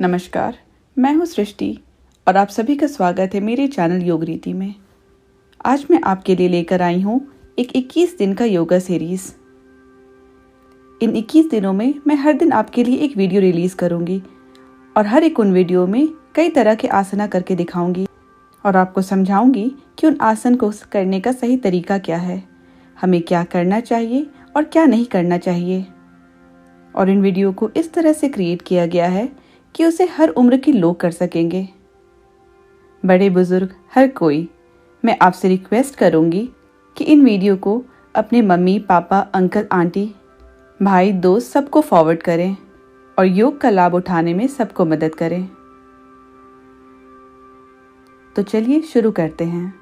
नमस्कार, मैं हूँ सृष्टि और आप सभी का स्वागत है मेरे चैनल योग रीति में। आज मैं आपके लिए लेकर आई हूँ एक 21 दिन का योगा सीरीज। इन 21 दिनों में मैं हर दिन आपके लिए एक वीडियो रिलीज करूँगी और हर एक उन वीडियो में कई तरह के आसना करके दिखाऊंगी और आपको समझाऊंगी कि उन आसन को करने का सही तरीका क्या है, हमें क्या करना चाहिए और क्या नहीं करना चाहिए। और इन वीडियो को इस तरह से क्रिएट किया गया है कि उसे हर उम्र के लोग कर सकेंगे, बड़े बुजुर्ग हर कोई। मैं आपसे रिक्वेस्ट करूंगी कि इन वीडियो को अपने मम्मी पापा अंकल आंटी भाई दोस्त सबको फॉरवर्ड करें और योग का लाभ उठाने में सबको मदद करें। तो चलिए शुरू करते हैं।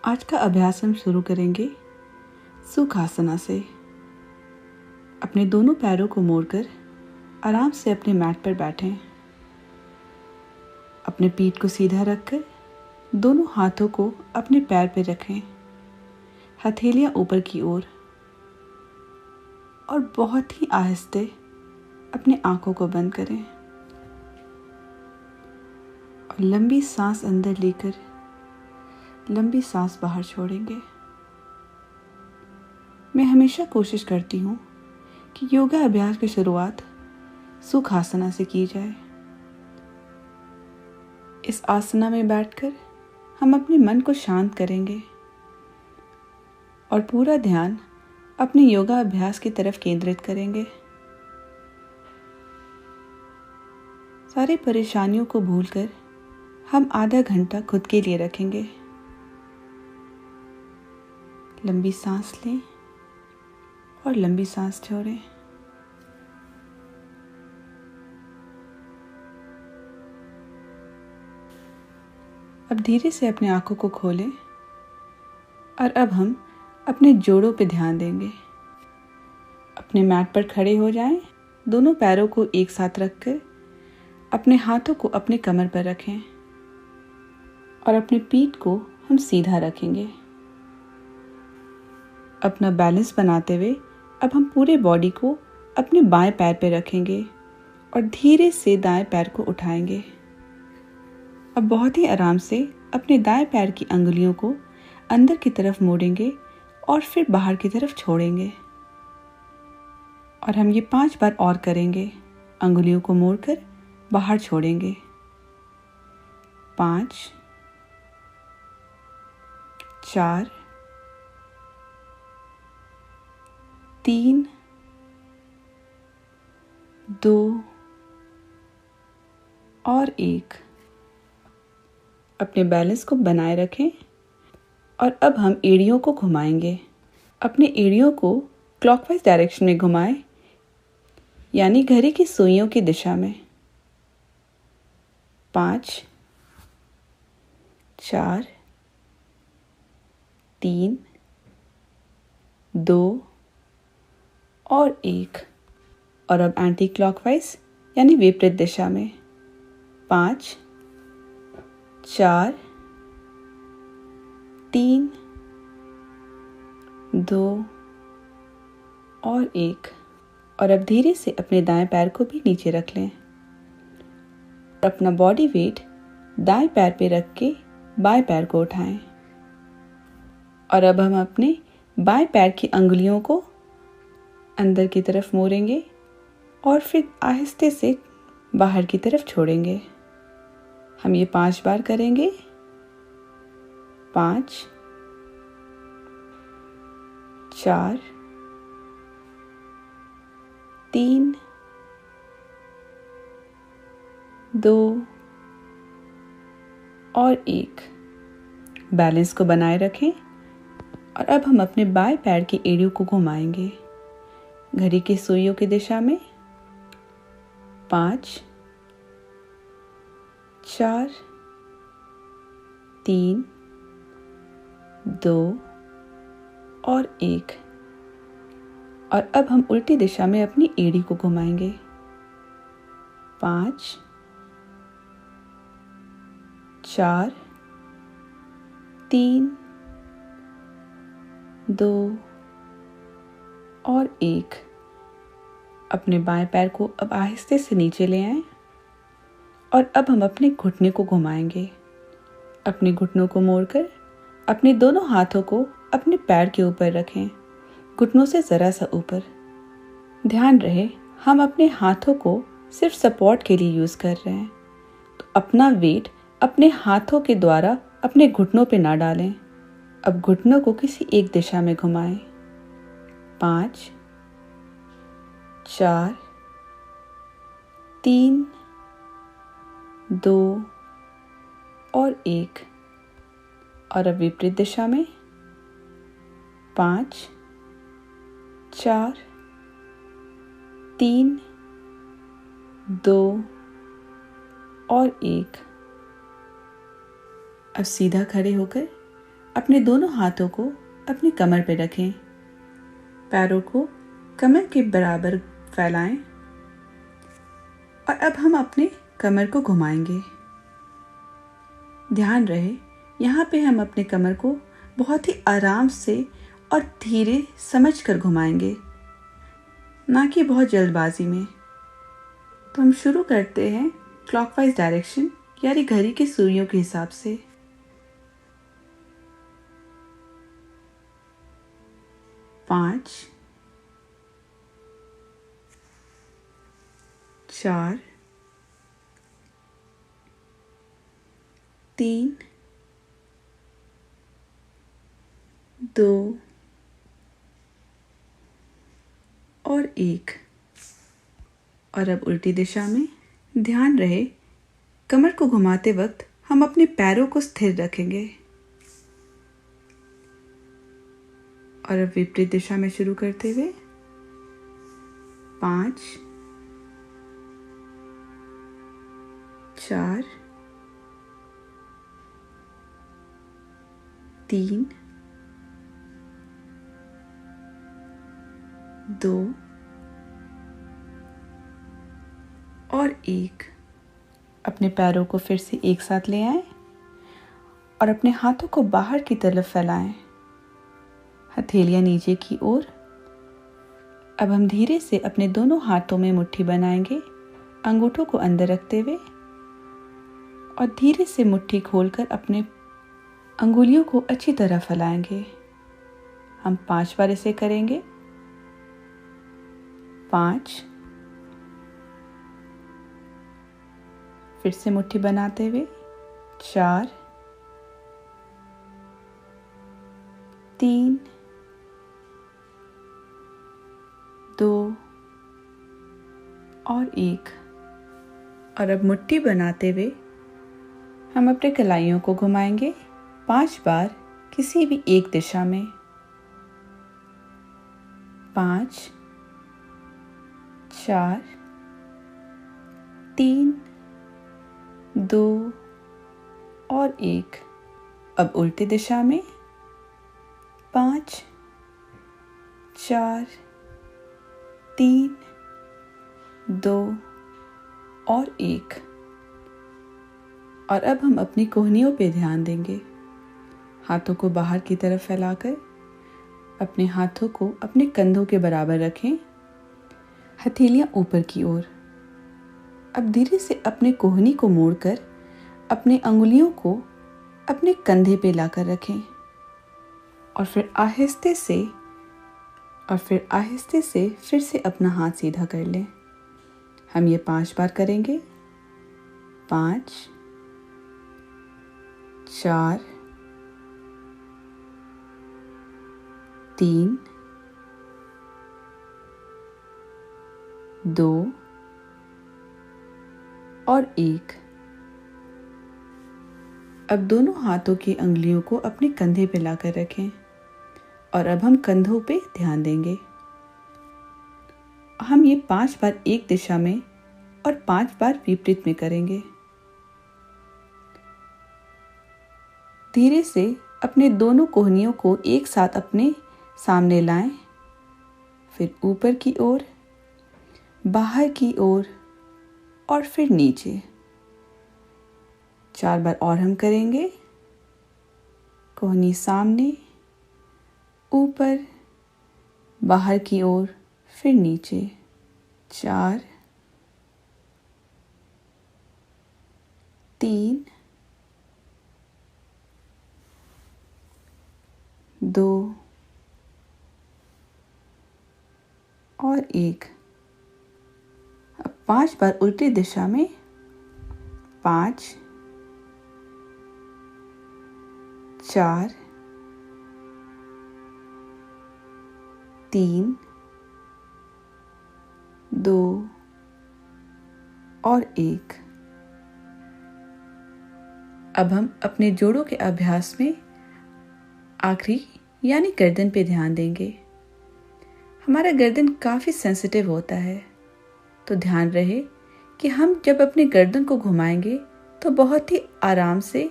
आज का अभ्यास हम शुरू करेंगे सुखासना से। अपने दोनों पैरों को मोड़कर आराम से अपने मैट पर बैठें। अपने पीठ को सीधा रखकर दोनों हाथों को अपने पैर पर रखें, हथेलियां ऊपर की ओर, और बहुत ही आहिस्ते अपने आंखों को बंद करें और लंबी सांस अंदर लेकर लंबी सांस बाहर छोड़ेंगे। मैं हमेशा कोशिश करती हूँ कि योगा अभ्यास की शुरुआत सुखासना से की जाए। इस आसना में बैठकर हम अपने मन को शांत करेंगे और पूरा ध्यान अपने योगा अभ्यास की तरफ केंद्रित करेंगे। सारी परेशानियों को भूलकर हम आधा घंटा खुद के लिए रखेंगे। लंबी सांस लें और लंबी सांस छोड़ें। अब धीरे से अपने आंखों को खोलें और अब हम अपने जोड़ों पे ध्यान देंगे। अपने मैट पर खड़े हो जाएं, दोनों पैरों को एक साथ रखकर अपने हाथों को अपने कमर पर रखें और अपने पीठ को हम सीधा रखेंगे। अपना बैलेंस बनाते हुए अब हम पूरे बॉडी को अपने बाएं पैर पर रखेंगे और धीरे से दाएं पैर को उठाएंगे। अब बहुत ही आराम से अपने दाएं पैर की अंगुलियों को अंदर की तरफ मोड़ेंगे और फिर बाहर की तरफ छोड़ेंगे। और हम ये 5 बार और करेंगे। अंगुलियों को मोड़कर बाहर छोड़ेंगे। 5, 4, 3, 2 और 1। अपने बैलेंस को बनाए रखें और अब हम एड़ियों को घुमाएंगे। अपने एड़ियों को क्लॉकवाइज डायरेक्शन में घुमाएं, यानी घड़ी की सुइयों की दिशा में। 5, 4, 3, 2 और 1। और अब एंटी क्लॉकवाइज यानी विपरीत दिशा में। 5, 4, 3, 2 और 1। और अब धीरे से अपने दाएं पैर को भी नीचे रख लें। अपना बॉडी वेट दाएं पैर पे रख के बाएं पैर को उठाएं। और अब हम अपने बाएं पैर की अंगुलियों को अंदर की तरफ मोड़ेंगे और फिर आहिस्ते से बाहर की तरफ छोड़ेंगे। हम ये 5 बार करेंगे। 5, 4, 3, 2 और 1। बैलेंस को बनाए रखें और अब हम अपने बाएं पैर की एड़ियों को घुमाएंगे घड़ी की सुइयों की दिशा में। 5, 4, 3, 2 और 1। और अब हम उल्टी दिशा में अपनी एड़ी को घुमाएंगे। 5, 4, 3, 2 और 1। अपने बाएं पैर को अब आहिस्ते से नीचे ले आएं और अब हम अपने घुटने को घुमाएंगे। अपने घुटनों को मोड़कर अपने दोनों हाथों को अपने पैर के ऊपर रखें, घुटनों से ज़रा सा ऊपर। ध्यान रहे हम अपने हाथों को सिर्फ सपोर्ट के लिए यूज़ कर रहे हैं, तो अपना वेट अपने हाथों के द्वारा अपने घुटनों पे ना डालें। अब घुटनों को किसी एक दिशा में घुमाएं। 5, 4, 3, 2 और 1। और अब विपरीत दिशा में 5, 4, 3, 2 और 1। अब सीधा खड़े होकर अपने दोनों हाथों को अपनी कमर पर रखें, पैरों को कमर के बराबर फैलाएं और अब हम अपने कमर को घुमाएंगे। ध्यान रहे यहाँ पे हम अपने कमर को बहुत ही आराम से और धीरे समझकर घुमाएंगे, ना कि बहुत जल्दबाजी में। तो हम शुरू करते हैं क्लॉकवाइज डायरेक्शन यानी घड़ी की सुइयों के हिसाब से। 5, 4, 3, 2 और 1। और अब उल्टी दिशा में। ध्यान रहे कमर को घुमाते वक्त हम अपने पैरों को स्थिर रखेंगे। और अब विपरीत दिशा में शुरू करते हुए 5, 4, 3, 2 और 1। अपने पैरों को फिर से एक साथ ले आएं और अपने हाथों को बाहर की तरफ फैलाएं, हथेलियां नीचे की ओर। अब हम धीरे से अपने दोनों हाथों में मुट्ठी बनाएंगे, अंगूठों को अंदर रखते हुए, और धीरे से मुट्ठी खोलकर अपने अंगुलियों को अच्छी तरह फैलाएंगे। हम 5 बार इसे करेंगे। 5, फिर से मुट्ठी बनाते हुए 4, 3, 2 और 1। और अब मुट्ठी बनाते हुए हम अपने कलाइयों को घुमाएंगे 5 बार किसी भी एक दिशा में। 5, 4, 3, 2 और 1। अब उल्टी दिशा में 5, 4, 3, 2 और 1। और अब हम अपनी कोहनियों पे ध्यान देंगे। हाथों को बाहर की तरफ फैलाकर अपने हाथों को अपने कंधों के बराबर रखें, हथेलियां ऊपर की ओर। अब धीरे से अपने कोहनी को मोड़कर अपने अंगुलियों को अपने कंधे पे लाकर रखें और फिर आहिस्ते से फिर से अपना हाथ सीधा कर लें। हम ये 5 बार करेंगे। 5, 4, 3, 2 और 1। अब दोनों हाथों की अंगुलियों को अपने कंधे पे लाकर रखें और अब हम कंधों पे ध्यान देंगे। हम ये 5 बार एक दिशा में और 5 बार विपरीत में करेंगे। धीरे से अपने दोनों कोहनियों को एक साथ अपने सामने लाएं, फिर ऊपर की ओर, बाहर की ओर और फिर नीचे। 4 बार और हम करेंगे। कोहनी सामने, ऊपर, बाहर की ओर, फिर नीचे। 4, 3, 2 और 1। अब 5 बार उल्टी दिशा में। 5, 4, 3, 2 और 1। अब हम अपने जोड़ों के अभ्यास में आखिरी यानी गर्दन पे ध्यान देंगे। हमारा गर्दन काफ़ी सेंसिटिव होता है, तो ध्यान रहे कि हम जब अपने गर्दन को घुमाएंगे तो बहुत ही आराम से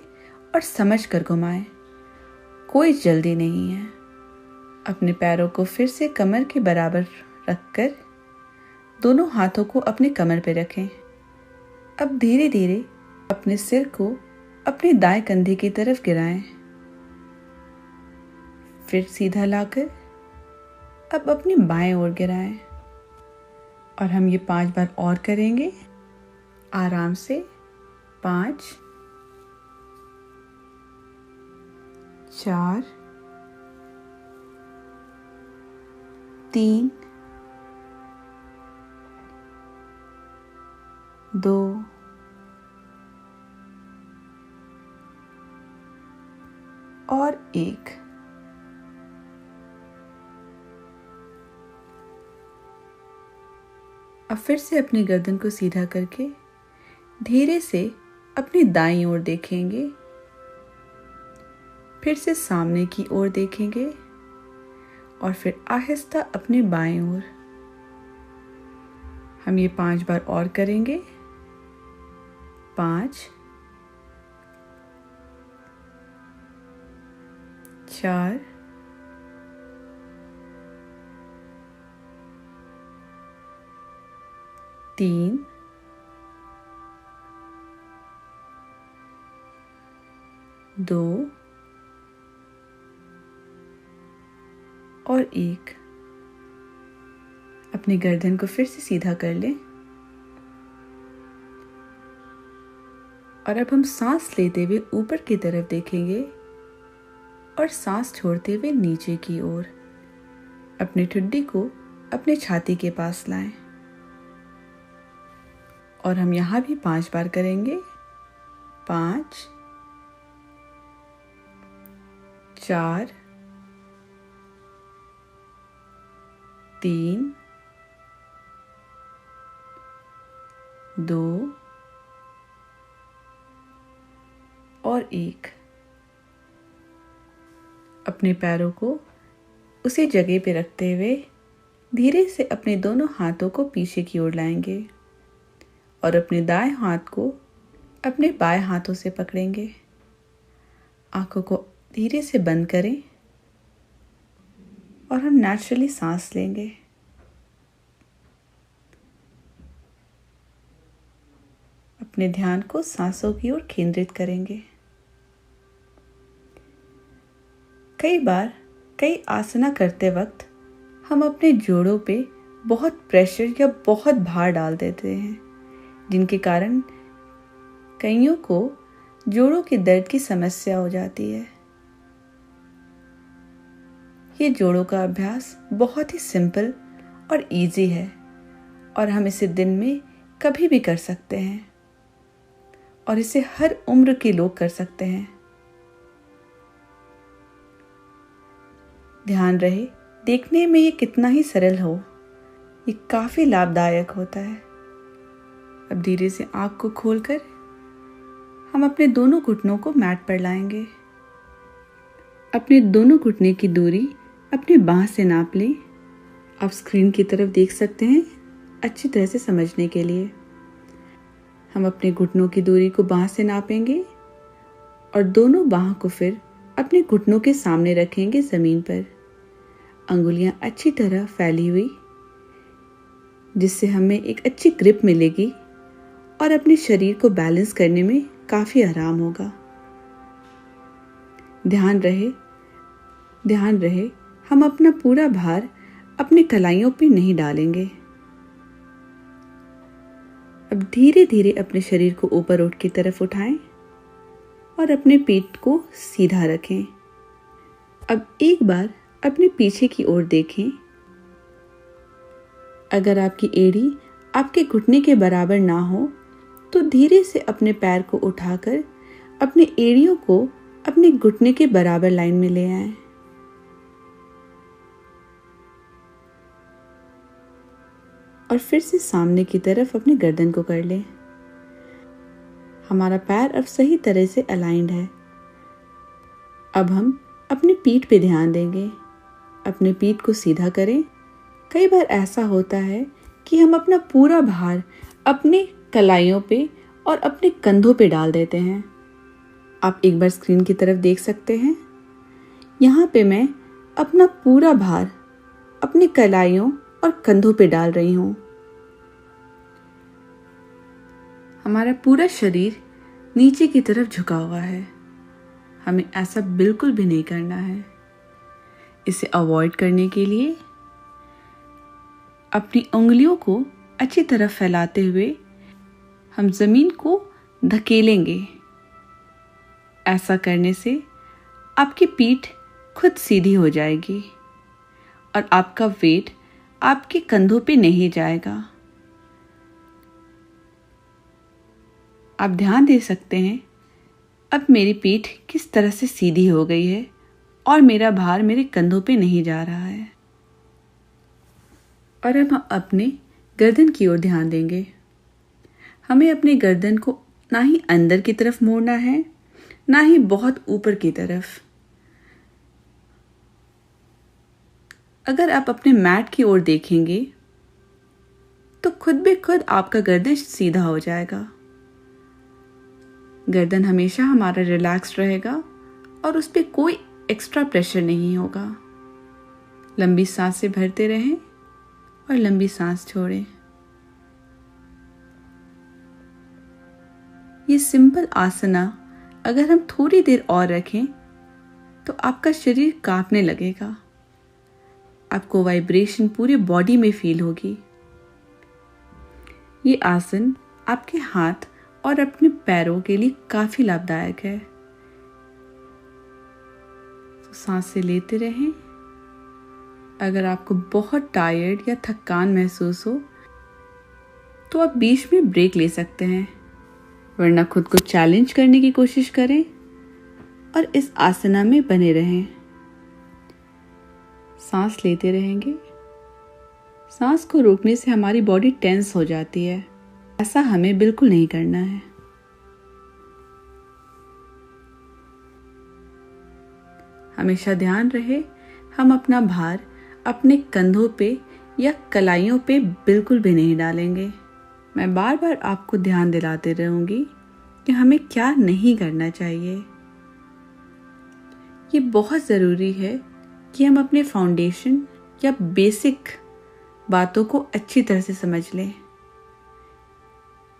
और समझ कर घुमाएं। कोई जल्दी नहीं है। अपने पैरों को फिर से कमर के बराबर रखकर दोनों हाथों को अपने कमर पे रखें। अब धीरे धीरे अपने सिर को अपने दाएं कंधे की तरफ गिराएं। फिर सीधा लाकर अब अपनी बाएं ओर गिराएं। और हम ये 5 बार और करेंगे आराम से। 5, 4, 3, 2 और 1। अब फिर से अपनी गर्दन को सीधा करके धीरे से अपनी दाईं ओर देखेंगे। फिर से सामने की ओर देखेंगे और फिर आहिस्ता अपनी बाईं ओर। हम ये 5 बार और करेंगे। 5, 4, 3, 2 और 1। अपनी गर्दन को फिर से सीधा कर लें। और अब हम सांस लेते हुए ऊपर की तरफ देखेंगे और सांस छोड़ते हुए नीचे की ओर। अपनी ठुड्डी को अपने छाती के पास लाएं। और हम यहां भी 5 बार करेंगे। 5, 4, 3, 2 और 1। अपने पैरों को उसी जगह पे रखते हुए धीरे से अपने दोनों हाथों को पीछे की ओर लाएंगे और अपने दाएं हाथ को अपने बाएं हाथों से पकड़ेंगे। आंखों को धीरे से बंद करें और हम नेचुरली सांस लेंगे। अपने ध्यान को सांसों की ओर केंद्रित करेंगे। कई बार कई आसना करते वक्त हम अपने जोड़ों पे बहुत प्रेशर या बहुत भार डाल देते हैं, जिनके कारण कईयों को जोड़ों के दर्द की समस्या हो जाती है। ये जोड़ों का अभ्यास बहुत ही सिंपल और इजी है और हम इसे दिन में कभी भी कर सकते हैं और इसे हर उम्र के लोग कर सकते हैं। ध्यान रहे, देखने में ये कितना ही सरल हो, ये काफी लाभदायक होता है। अब धीरे से आंख को खोलकर हम अपने दोनों घुटनों को मैट पर लाएंगे। अपने दोनों घुटने की दूरी अपनी बांह से नाप लें। आप स्क्रीन की तरफ देख सकते हैं अच्छी तरह से समझने के लिए। हम अपने घुटनों की दूरी को बांह से नापेंगे और दोनों बांह को फिर अपने घुटनों के सामने रखेंगे जमीन पर। अंगुलियां अच्छी तरह फैली हुई, जिससे हमें एक अच्छी ग्रिप मिलेगी और अपने शरीर को बैलेंस करने में काफी आराम होगा। ध्यान रहे हम अपना पूरा भार अपने कलाइयों पे नहीं डालेंगे। अब धीरे धीरे अपने शरीर को ऊपर उठ की तरफ उठाएं और अपने पीठ को सीधा रखें। अब एक बार अपने पीछे की ओर देखें। अगर आपकी एड़ी आपके घुटने के बराबर ना हो तो धीरे से अपने पैर को उठाकर अपने एड़ियों को अपने घुटने के बराबर लाइन में ले आएं। और फिर से सामने की तरफ अपनी गर्दन को कर लें। हमारा पैर अब सही तरह से अलाइंड है। अब हम अपने पीठ पे ध्यान देंगे। अपने पीठ को सीधा करें। कई बार ऐसा होता है कि हम अपना पूरा भार अपने कलाइयों पे और अपने कंधों पे डाल देते हैं। आप एक बार स्क्रीन की तरफ देख सकते हैं। यहाँ पे मैं अपना पूरा भार अपनी कलाइयों और कंधों पे डाल रही हूँ। हमारा पूरा शरीर नीचे की तरफ झुका हुआ है। हमें ऐसा बिल्कुल भी नहीं करना है। इसे अवॉइड करने के लिए अपनी उंगलियों को अच्छी तरह फैलाते हुए हम जमीन को धकेलेंगे। ऐसा करने से आपकी पीठ खुद सीधी हो जाएगी और आपका वेट आपके कंधों पे नहीं जाएगा। आप ध्यान दे सकते हैं अब मेरी पीठ किस तरह से सीधी हो गई है और मेरा भार मेरे कंधों पे नहीं जा रहा है। और हम अपने गर्दन की ओर ध्यान देंगे। हमें अपने गर्दन को ना ही अंदर की तरफ मोड़ना है, ना ही बहुत ऊपर की तरफ। अगर आप अपने मैट की ओर देखेंगे तो खुद भी खुद आपका गर्दन सीधा हो जाएगा। गर्दन हमेशा हमारा रिलैक्स्ड रहेगा और उस पर कोई एक्स्ट्रा प्रेशर नहीं होगा। लंबी सांसें भरते रहें और लंबी सांस छोड़ें। ये सिंपल आसना अगर हम थोड़ी देर और रखें तो आपका शरीर कांपने लगेगा। आपको वाइब्रेशन पूरे बॉडी में फील होगी। ये आसन आपके हाथ और अपने पैरों के लिए काफी लाभदायक है। तो सांसें लेते रहें। अगर आपको बहुत टायर्ड या थकान महसूस हो तो आप बीच में ब्रेक ले सकते हैं, वरना खुद को चैलेंज करने की कोशिश करें और इस आसना में बने रहें। सांस लेते रहेंगे। सांस को रोकने से हमारी बॉडी टेंस हो जाती है। ऐसा हमें बिल्कुल नहीं करना है। हमेशा ध्यान रहे हम अपना भार अपने कंधों पे या कलाइयों पे बिल्कुल भी नहीं डालेंगे। मैं बार बार आपको ध्यान दिलाते रहूंगी कि हमें क्या नहीं करना चाहिए। ये बहुत ज़रूरी है कि हम अपने फाउंडेशन या बेसिक बातों को अच्छी तरह से समझ लें।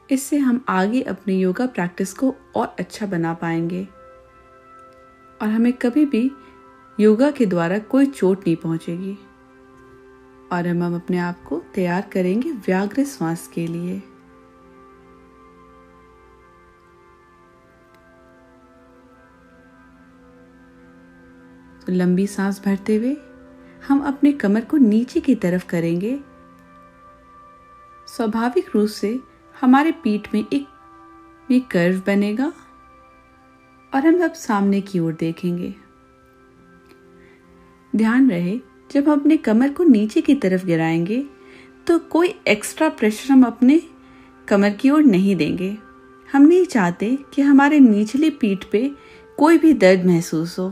इससे हम आगे अपनी योगा प्रैक्टिस को और अच्छा बना पाएंगे और हमें कभी भी योगा के द्वारा कोई चोट नहीं पहुंचेगी। और हम अपने आप को तैयार करेंगे व्याघ्र श्वास के लिए। तो लंबी सांस भरते हुए हम अपने कमर को नीचे की तरफ करेंगे। स्वाभाविक रूप से हमारे पीठ में एक कर्व बनेगा और हम अब सामने की ओर देखेंगे। ध्यान रहे जब हम अपने कमर को नीचे की तरफ गिराएंगे तो कोई एक्स्ट्रा प्रेशर हम अपने कमर की ओर नहीं देंगे। हम नहीं चाहते कि हमारे निचली पीठ पे कोई भी दर्द महसूस हो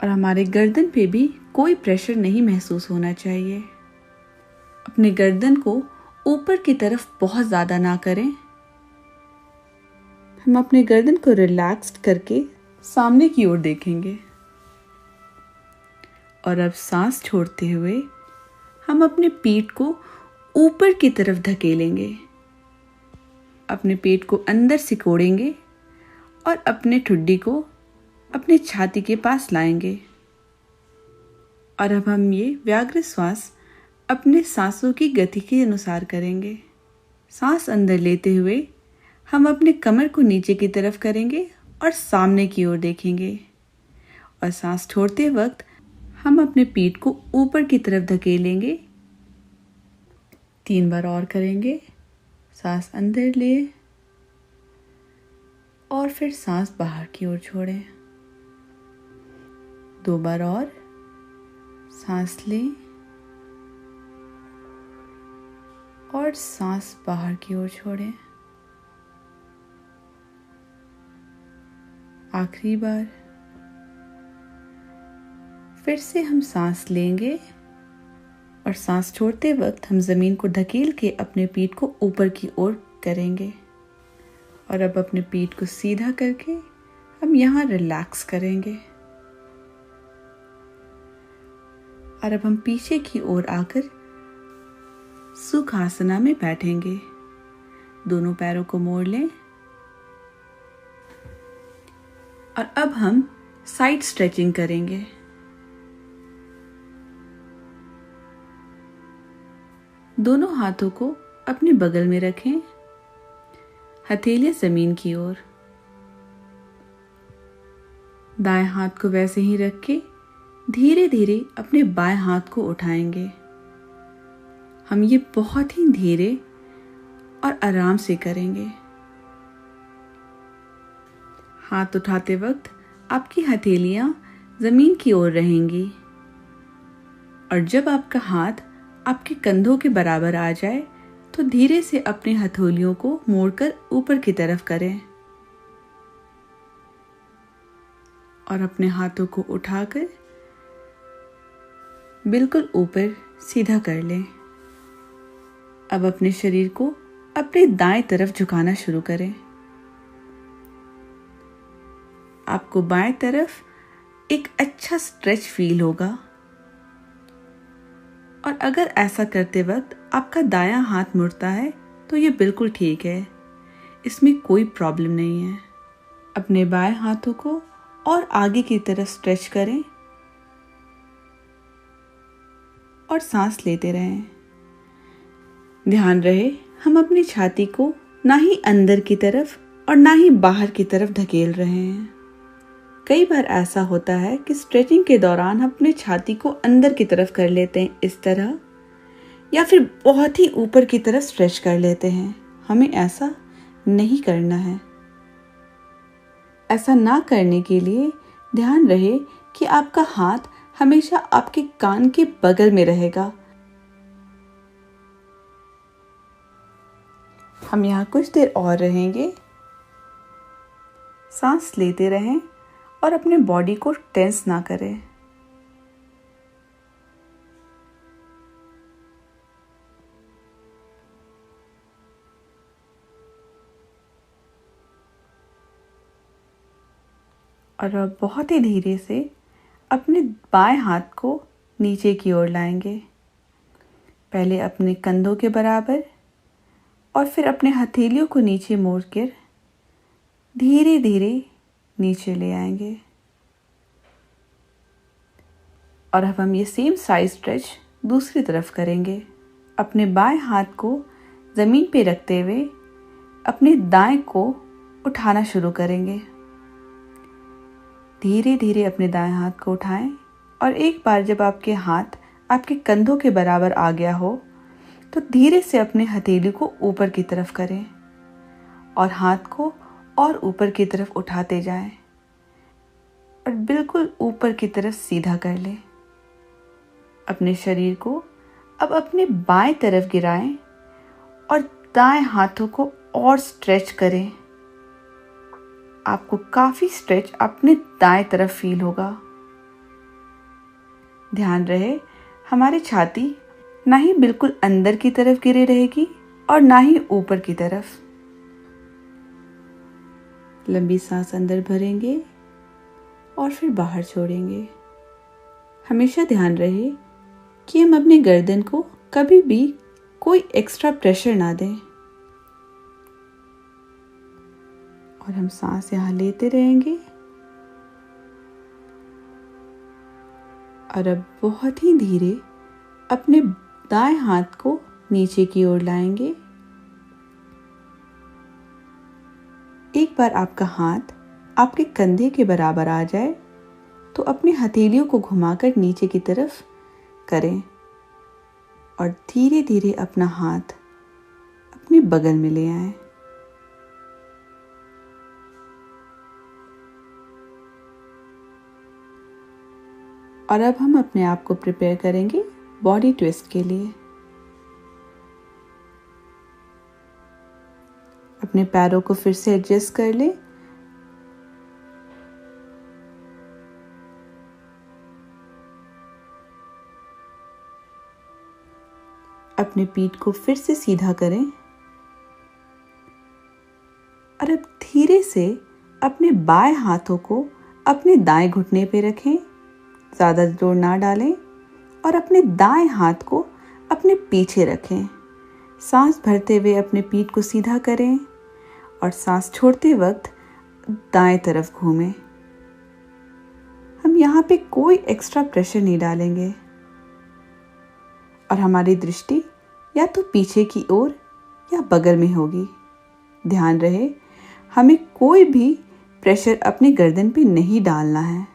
और हमारे गर्दन पे भी कोई प्रेशर नहीं महसूस होना चाहिए। अपने गर्दन को ऊपर की तरफ बहुत ज्यादा ना करें। हम अपने गर्दन को रिलैक्स्ड करके सामने की ओर देखेंगे और अब सांस छोड़ते हुए हम अपने पीठ को ऊपर की तरफ धकेलेंगे। अपने पेट को अंदर सिकोड़ेंगे और अपने ठुड्डी को अपने छाती के पास लाएंगे। और अब हम ये व्याघ्र श्वास अपने सांसों की गति के अनुसार करेंगे। सांस अंदर लेते हुए हम अपने कमर को नीचे की तरफ करेंगे और सामने की ओर देखेंगे, और सांस छोड़ते वक्त हम अपने पीठ को ऊपर की तरफ धकेलेंगे। 3 बार और करेंगे। सांस अंदर ले और फिर सांस बाहर की ओर छोड़ें। 2 बार और। सांस लें और सांस बाहर की ओर छोड़ें। आखिरी बार। फिर से हम सांस लेंगे और सांस छोड़ते वक्त हम जमीन को धकेल के अपने पीठ को ऊपर की ओर करेंगे। और अब अपने पीठ को सीधा करके हम यहाँ रिलैक्स करेंगे। और अब हम पीछे की ओर आकर सुखासना में बैठेंगे। दोनों पैरों को मोड़ लें और अब हम साइड स्ट्रेचिंग करेंगे। दोनों हाथों को अपने बगल में रखें, हथेलियां जमीन की ओर। दाएं हाथ को वैसे ही रख के धीरे धीरे अपने बाएं हाथ को उठाएंगे। हम ये बहुत ही धीरे और आराम से करेंगे। हाथ उठाते वक्त आपकी हथेलियां जमीन की ओर रहेंगी, और जब आपका हाथ आपके कंधों के बराबर आ जाए तो धीरे से अपनी हथेलियों को मोड़कर ऊपर की तरफ करें और अपने हाथों को उठाकर बिल्कुल ऊपर सीधा कर लें। अब अपने शरीर को अपने दाएं तरफ झुकाना शुरू करें। आपको बाएं तरफ एक अच्छा स्ट्रेच फील होगा, और अगर ऐसा करते वक्त आपका दायां हाथ मुड़ता है तो ये बिल्कुल ठीक है, इसमें कोई प्रॉब्लम नहीं है। अपने बाएं हाथों को और आगे की तरफ स्ट्रेच करें और सांस लेते रहें। ध्यान रहे हम अपनी छाती को ना ही अंदर की तरफ और ना ही बाहर की तरफ धकेल रहे हैं। कई बार ऐसा होता है कि स्ट्रेचिंग के दौरान हम अपने छाती को अंदर की तरफ कर लेते हैं इस तरह, या फिर बहुत ही ऊपर की तरफ स्ट्रेच कर लेते हैं। हमें ऐसा नहीं करना है। ऐसा ना करने के लिए ध्यान रहे कि आपका हाथ हमेशा आपके कान के बगल में रहेगा। हम यहाँ कुछ देर और रहेंगे। सांस लेते रहें और अपने बॉडी को टेंस ना करें। और अब बहुत ही धीरे से अपने बाएं हाथ को नीचे की ओर लाएंगे। पहले अपने कंधों के बराबर और फिर अपने हथेलियों को नीचे मोड़कर धीरे धीरे नीचे ले आएंगे। और अब हम ये सेम साइड स्ट्रेच दूसरी तरफ करेंगे। अपने बाएं हाथ को जमीन पे रखते हुए अपने दाएं को उठाना शुरू करेंगे। धीरे धीरे अपने दाएं हाथ को उठाएं, और एक बार जब आपके हाथ आपके कंधों के बराबर आ गया हो तो धीरे से अपने हथेली को ऊपर की तरफ करें और हाथ को और ऊपर की तरफ उठाते जाएं और बिल्कुल ऊपर की तरफ सीधा कर लें। अपने शरीर को अब अपने बाएं तरफ गिराएं और दाएं हाथों को और स्ट्रेच करें। आपको काफी स्ट्रेच अपने दाएं तरफ फील होगा। ध्यान रहे हमारी छाती ना ही बिल्कुल अंदर की तरफ गिरे रहेगी और ना ही ऊपर की तरफ। लंबी सांस अंदर भरेंगे और फिर बाहर छोड़ेंगे। हमेशा ध्यान रहे कि हम अपने गर्दन को कभी भी कोई एक्स्ट्रा प्रेशर ना दें। और हम सांस यहाँ लेते रहेंगे और अब बहुत ही धीरे अपने दाएं हाथ को नीचे की ओर लाएंगे। एक बार आपका हाथ आपके कंधे के बराबर आ जाए तो अपनी हथेलियों को घुमाकर नीचे की तरफ करें और धीरे धीरे अपना हाथ अपने बगल में ले आएं। और अब हम अपने आप को प्रिपेयर करेंगे बॉडी ट्विस्ट के लिए। अपने पैरों को फिर से एडजस्ट कर लें। अपने पीठ को फिर से सीधा करें और अब धीरे से अपने बाएं हाथों को अपने दाएं घुटने पे रखें, ज़्यादा जोर ना डालें और अपने दाएं हाथ को अपने पीछे रखें। सांस भरते हुए अपने पीठ को सीधा करें और सांस छोड़ते वक्त दाएं तरफ घूमें। हम यहाँ पे कोई एक्स्ट्रा प्रेशर नहीं डालेंगे और हमारी दृष्टि या तो पीछे की ओर या बगल में होगी। ध्यान रहे, हमें कोई भी प्रेशर अपनी गर्दन पे नहीं डालना है।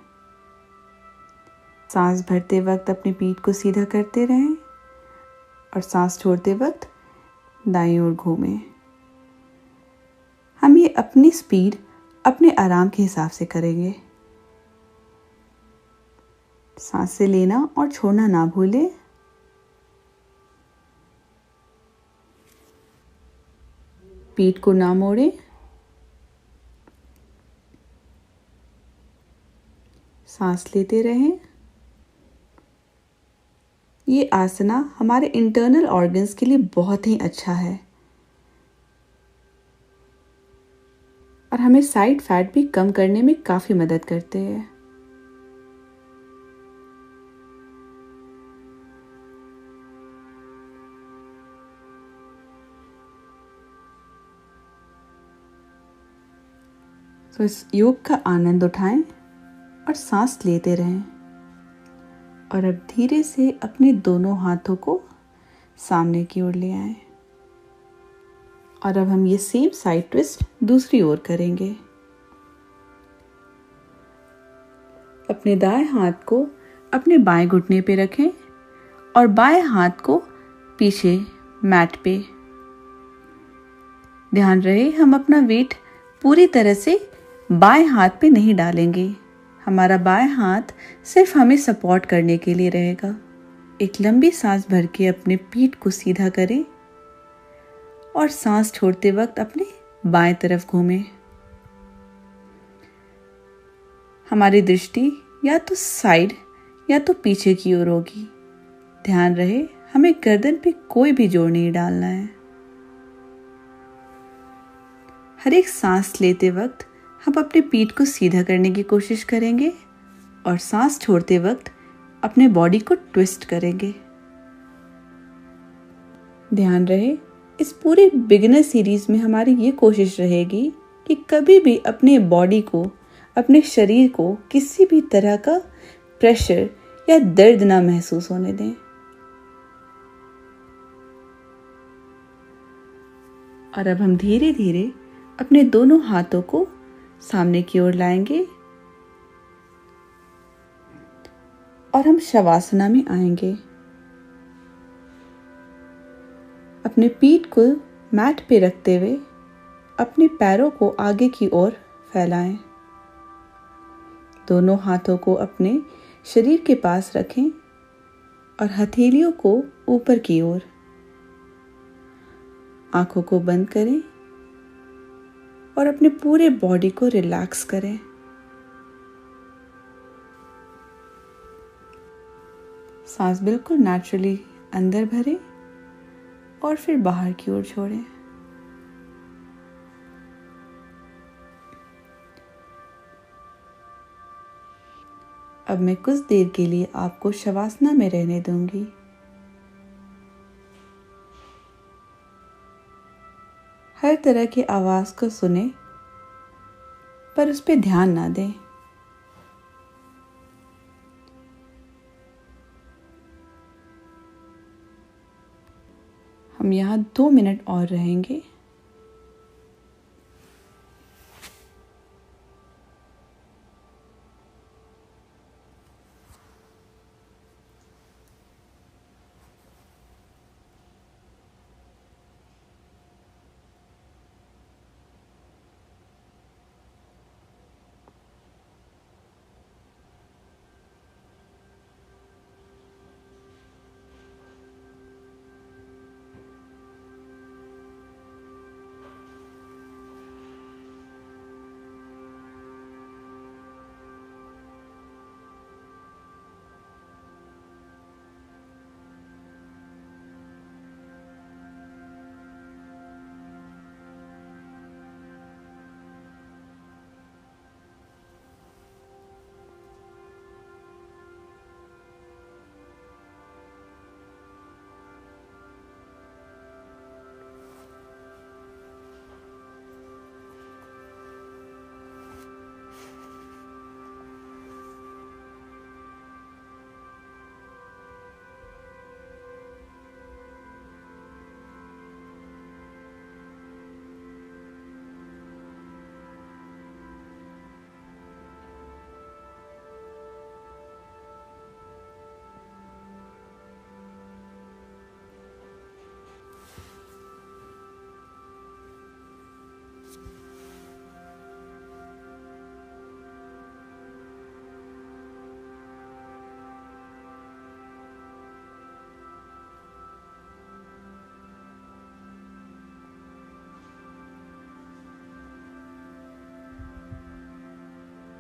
सांस भरते वक्त अपनी पीठ को सीधा करते रहें और सांस छोड़ते वक्त दाईं ओर घूमें। हम ये अपनी स्पीड अपने आराम के हिसाब से करेंगे। सांस से लेना और छोड़ना ना भूलें। पीठ को ना मोड़ें। सांस लेते रहें। ये आसना हमारे इंटरनल ऑर्गन्स के लिए बहुत ही अच्छा है और हमें साइड फैट भी कम करने में काफी मदद करते हैं। तो इस योग का आनंद उठाएं और सांस लेते रहें। और अब धीरे से अपने दोनों हाथों को सामने की ओर ले आएं। और अब हम ये सेम साइड ट्विस्ट दूसरी ओर करेंगे। अपने दाएं हाथ को अपने बाएं घुटने पे रखें और बाएं हाथ को पीछे मैट पे। ध्यान रहे, हम अपना वेट पूरी तरह से बाएं हाथ पे नहीं डालेंगे। हमारा बाएं हाथ सिर्फ हमें सपोर्ट करने के लिए रहेगा। एक लंबी सांस भर के अपने पीठ को सीधा करें और सांस छोड़ते वक्त अपने बाएं तरफ घूमें। हमारी दृष्टि या तो साइड या तो पीछे की ओर होगी। ध्यान रहे, हमें गर्दन पे कोई भी जोर नहीं डालना है। हर एक सांस लेते वक्त हम अपने पीठ को सीधा करने की कोशिश करेंगे और सांस छोड़ते वक्त अपने बॉडी को ट्विस्ट करेंगे। ध्यान रहे, इस पूरे बिगिनर सीरीज में हमारी ये कोशिश रहेगी कि कभी भी अपने बॉडी को, अपने शरीर को किसी भी तरह का प्रेशर या दर्द ना महसूस होने दें। और अब हम धीरे धीरे अपने दोनों हाथों को सामने की ओर लाएंगे और हम शवासना में आएंगे। अपने पीठ को मैट पे रखते हुए अपने पैरों को आगे की ओर फैलाएं। दोनों हाथों को अपने शरीर के पास रखें और हथेलियों को ऊपर की ओर। आंखों को बंद करें और अपने पूरे बॉडी को रिलैक्स करें। सांस बिल्कुल नेचुरली अंदर भरें और फिर बाहर की ओर छोड़ें। अब मैं कुछ देर के लिए आपको शवासना में रहने दूंगी। हर तरह की आवाज को सुने पर उस पर ध्यान ना दें। हम यहाँ 2 मिनट और रहेंगे।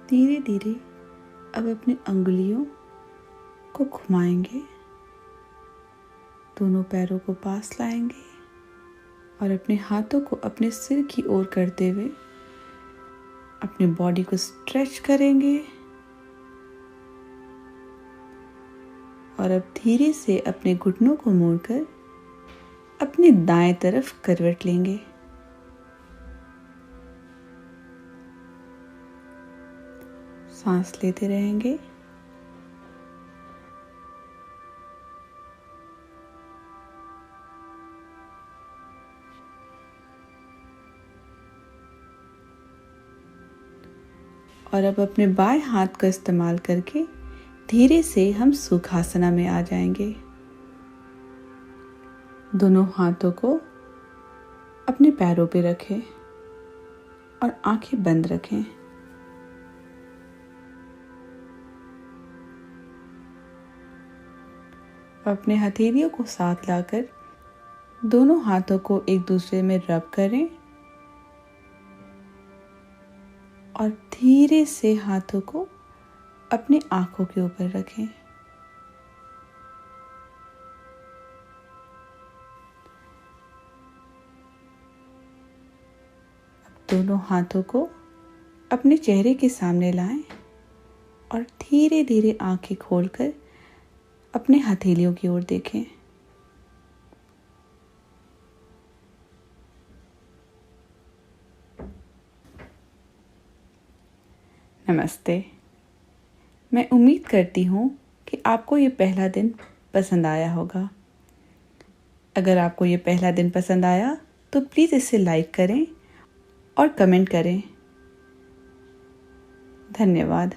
धीरे धीरे अब अपनी अंगुलियों को घुमाएंगे, दोनों पैरों को पास लाएंगे और अपने हाथों को अपने सिर की ओर करते हुए अपनी बॉडी को स्ट्रेच करेंगे और अब धीरे से अपने घुटनों को मोड़कर अपनी दाएं तरफ करवट लेंगे। सांस लेते रहेंगे। और अब अपने बाएं हाथ का इस्तेमाल करके धीरे से हम सुखासना में आ जाएंगे। दोनों हाथों को अपने पैरों पे रखें और आंखें बंद रखें। अपने हथेलियों को साथ लाकर दोनों हाथों को एक दूसरे में रब करें और धीरे से हाथों को अपनी आंखों के ऊपर रखें। अब दोनों हाथों को अपने चेहरे के सामने लाएं और धीरे धीरे आंखें खोलकर अपने हथेलियों की ओर देखें। नमस्ते। मैं उम्मीद करती हूँ कि आपको ये पहला दिन पसंद आया होगा। अगर आपको ये पहला दिन पसंद आया तो प्लीज़ इसे लाइक करें और कमेंट करें। धन्यवाद।